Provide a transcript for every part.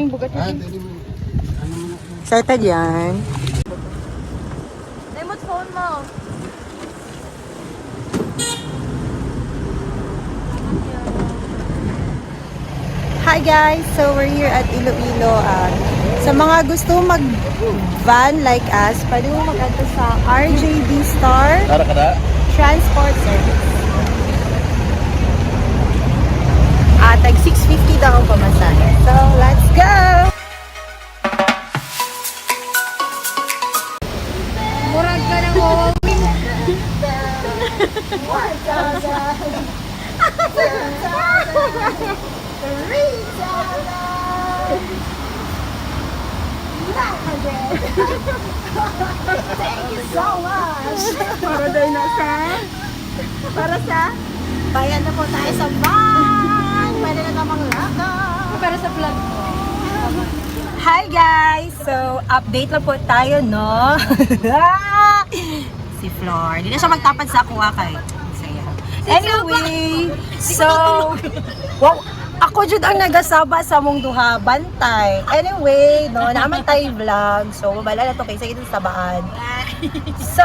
yung bugat niya. Excited yan. Remote phone mo. Hi guys! So we're here at Iloilo. Sa mga gusto mag-van like us, pwede mo mag-ato sa RJD Star Transport Service. Tag 650 daw ang pamasahe. So let's go! Murag ka na mo. Thank you so much! Para daw na sa... Para sa... Bayan na po tayo sa van! Pwede na namang laka! Para sa vlog mo. Hi guys! So, update lang po tayo, no? Si Flor. Hindi na siya magtapad sa kuha kay. Saya. Anyway, so... Wow! Ako jud ang nagasaba sa mong duha, bantay. Anyway, no, naman tayo vlog. So, mabala na to kaysa ito sa baan. So,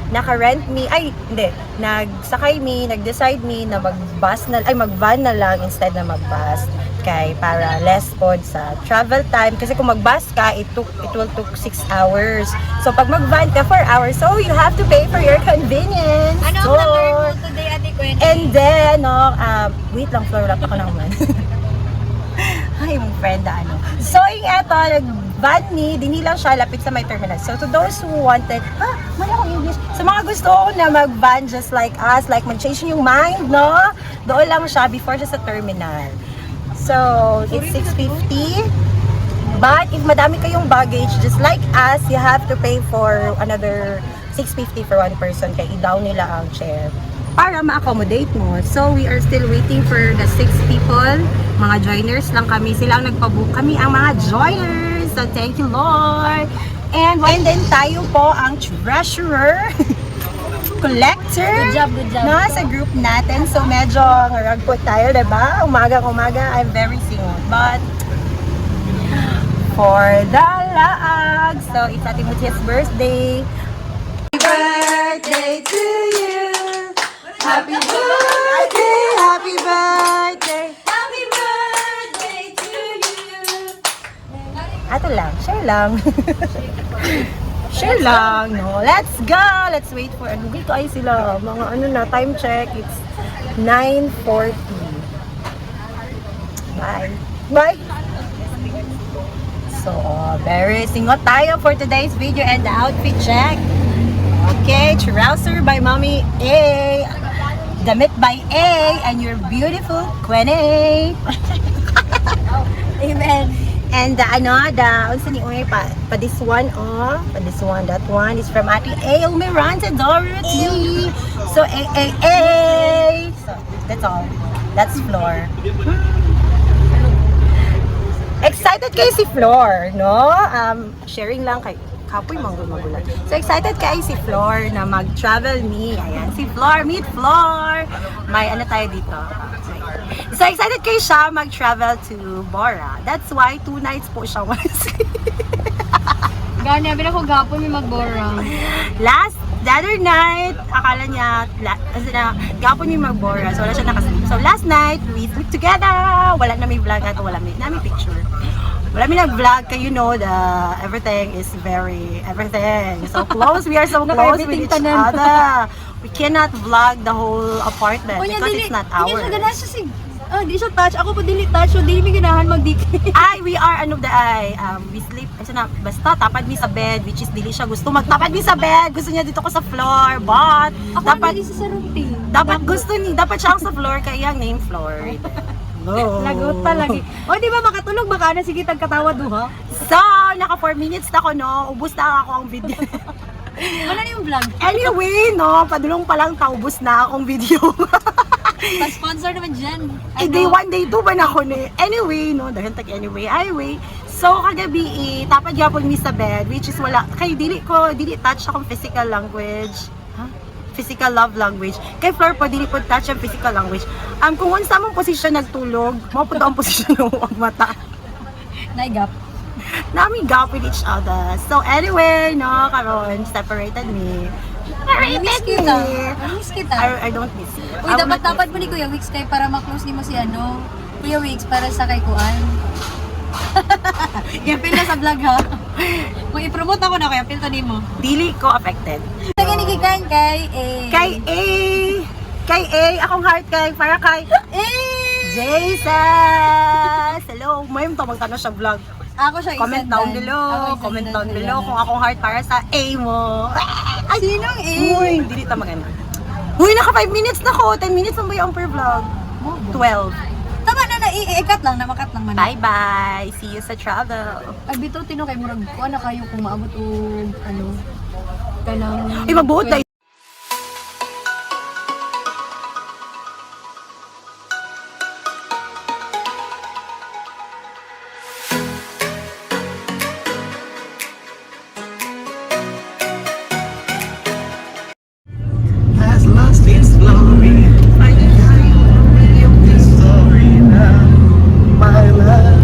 naka-rent me, nagsakay me, nag-decide me na mag-van na lang instead na mag-bus. Kay para less pod sa travel time. Kasi kung mag-bus ka, it will took 6 hours. So, pag mag-van ka 4 hours, so you have to pay for your convenience. Ano ang na-learn mo today, Ate Gwen? And then, no, wait lang, Flor, wala pa ako naman. Ay, yung friend na ano. So, yung eto, nag-van me, dini lang siya, lapit sa my terminal. So, to those who wanted, mali akong English. Sa mga gusto ko na mag-van just like us, like mag-change yung mind, no? Doon lang siya before siya sa terminal. So, it's 650. But, if madami kayong baggage, just like us, you have to pay for another 650 for one person. Kaya i-down nila ang chair para ma-accommodate mo. So, we are still waiting for the 6 people. Mga joiners lang kami. Sila ang nagpabook. Kami ang mga joiners. So, thank you, Lord. And then tayo po ang treasurer, collector. Good job, good job. Na, sa group natin. So, medyo ngarag po tayo, diba? Umaga, I'm very single. But, for the laag. So, it's Ate Muti's birthday. Happy birthday to you. Happy birthday, happy birthday. Happy birthday to you. Ato lang, share lang. Share lang, no? Let's go! Let's wait for, dito ay sila, mga ano na, time check, it's 9:40. Bye! Bye! So, very singot tayo for today's video and the outfit check. Okay, trouser by Mommy A, damit by A, and your beautiful Quene. Amen. And unsa ni oy pa this one, this one, that one is from Ate A. Miranda Dorothy. So A. So that's all. That's Flor. Excited kayo si Flor, no? Sharing lang kay kapoy magulat. So excited kayo si Flor na mag-travel me. Ayan, si Flor, meet Flor. May ano tayo dito. So excited kayo siya mag-travel to Bora. That's why 2 nights po siya Gani, abin ako gapon may magborang. The other night, akala niya, kasi na, gapon yung mag-Bora. So wala siya nakasleep. So last night, we sleep together. Wala na may vlog nato, wala may picture. Wala may nag-vlog kayo, everything is everything. So close, we are so close with each other. We cannot vlog the whole apartment because it's not ours. Hindi siya ganahan siya di siya touch. Ako po dili touch, so dili mi ganahan mag-dikit. We are, we sleep, basta tapad mi sa bed, which is dili siya gusto magtapad mi sa bed. Gusto niya dito ko sa floor, but Ako dapat dili sa routine. Dapat siya sa floor, kaya ang name floor. No. Lagot pa lagi. O di ba makatulog baka na sige tagkatawa duha. So, naka 4 minutes na ako, no? Ubus na ako ang video. Wala na yung vlog. Anyway, no? Padulong pa lang taubos na akong video. Pa-sponsor naman dyan. Day 1, day 2 ba na ako ni? Anyway, no? Dahil highway. So, kagabi, tapad yapon mi sa bed, which is wala. Kay dili touch akong physical language. Physical love language. Kay Flor po, dili po touch ang physical language. Kung unsa mong posisyon nagtulog, mao po ang posisyon ng mata. Naigap. Nami gap with each other. So anyway, no, karon separated me. Miss kita. Miss kita. I don't miss you. Uy, dapat mo ni Kuya Wix kay para ma-close ni mo si Kuya Wix para sa kay Kuan. Yapil na sa vlog ha. Kung i-promote ako na kaya apil to nimo. Dili ko affected. Tagay ni Kikan kay Kay A, akong heart kay para kay Jesus. Hello, may mo magtanong sa vlog. Ako siya Comment down below. Comment down below kung akong heart para sa A mo. Ay, sinong A? Uy, dili ta magana. Uy, naka 5 minutes na ko. 10 minutes na ba yung per vlog? 12. Tama na, i-cut lang, namakat lang man. Bye-bye. See you sa travel. Ay, bitaw, tino kay murag, kuha na kayo kung maabot o, kanang... Ay, magbuot na. Has lost its glory. This story now, my love.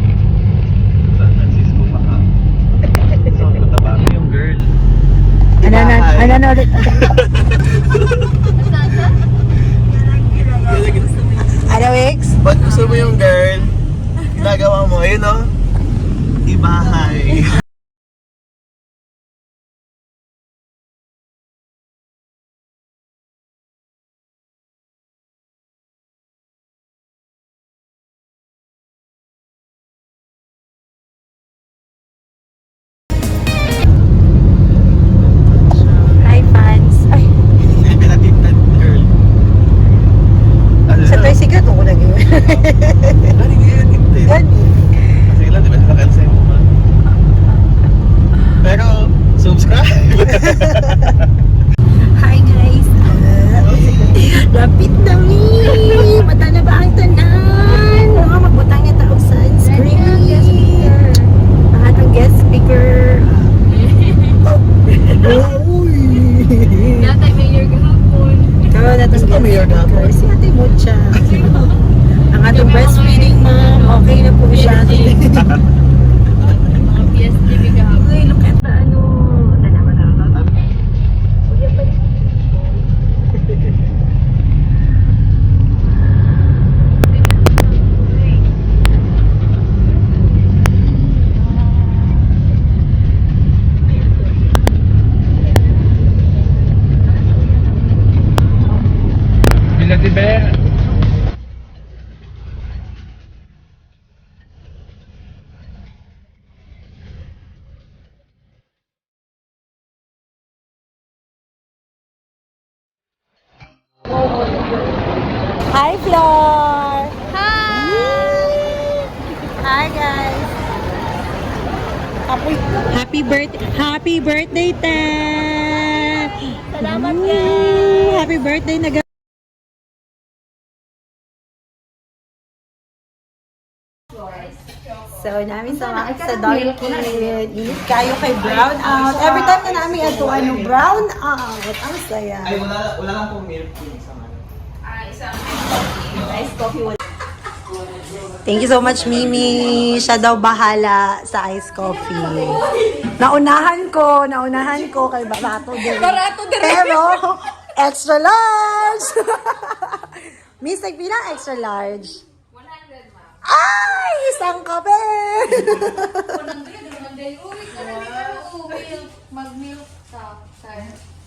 San Francisco pa ka. So, mataba mo yung girl. Ano, Wix? Pag gusto mo yung girl, nagawa mo, ayun o. Ibahay. Hi, fans. Ay, Hindi pinatitad, girl. Ano sa na? tricycle ko lagi. Ano yun? Hindi. Gani. Sige lang, di ba nakakalsay mo ba? Pero, subscribe! Hi, guys. Lapit na mi. Mata na ba ang tanan? Mga magbutang nga tao sa screen. Ang atong guest speaker. Uy. Natay mayor gahapon. Karoon na itong Gusto mo mayor guest speaker. gahapon? Si Ate Mucha. Ang atong breastfeeding mom. Okay na po siya. Mga PSTV gahapon. Uy, look at the tanawa na. Villa de Bear. Hi, Flor! Hi! Hi, guys! Happy birthday, Te! Salamat, Happy birthday na So, namin sa Dark Kid. Init kayo kay Brown Out. Every time na namin ito, Brown Out. Ang saya. Ay, wala lang pong milk tea sa mga. Thank you so much, Mimi. Siya daw bahala sa iced coffee. Naunahan ko kay Barato din. Pero, extra large. Miss, nagbilang extra large. 100, ma'am. Ay, isang kape. Mag-milk sa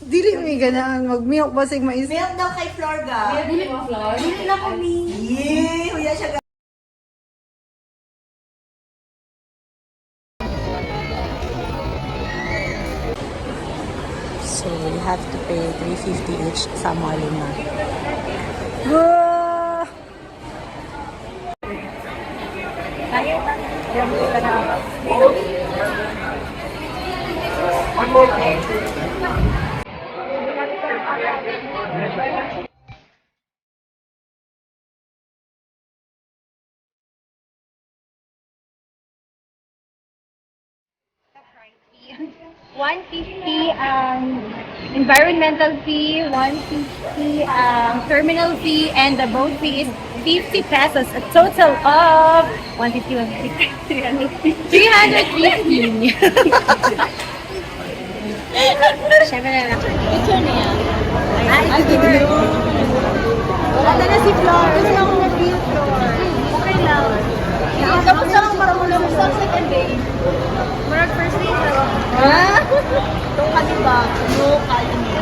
Dili may ganaan. Mag-milk basig mais. Milk daw kay Flor ga. Dili mo, Flor? Dili na kami. Yee! Huya siya beach sa Molina. Wow! $150 environmental fee, $150 terminal fee, and the boat fee is 50 pesos. A total of 150, 150, 350. Siyempre na lang. Picture na yan. Ay, Flor. Wala na si Flor. Gusto ako na-feel Flor. Okay lang. Tapos lang ang parang mula mo sa second day. Marag first day na. Ha? Itong ka diba? No, kaya niya.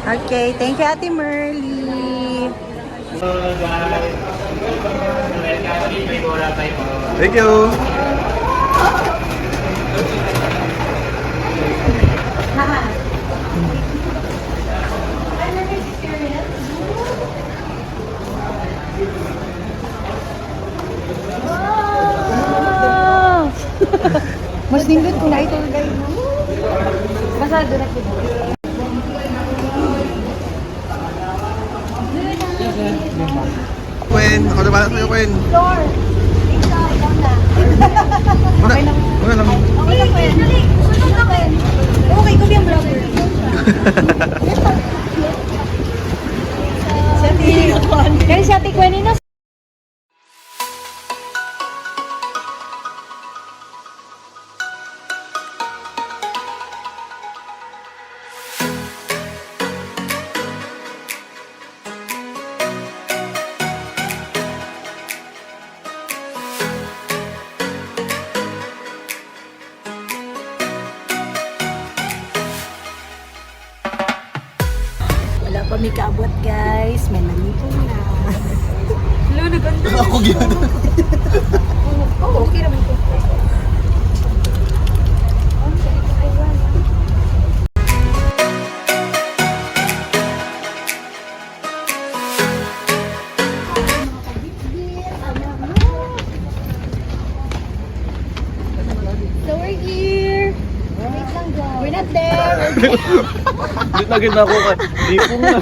Okay, thank you, Ate Merly. Thank you. Wow! Mas nindot ko na ito, guys. Basta doon na kita. Queen, ako na balat sa'yo, Queen. Flor. Ikaw na. Okay lang. Okay lang. Okay lang, Queen. Dali. Sunod na, Queen. Okay, ko yung vlogger. Kaya si Ate Queen na. Wala pa may kaabot, guys. May manipon na. Hello, naganda. Ako gano'n. Oo, okay naman ko. So we're here. Wait lang, guys. We're not there. Dito na gina ako. Di po nga.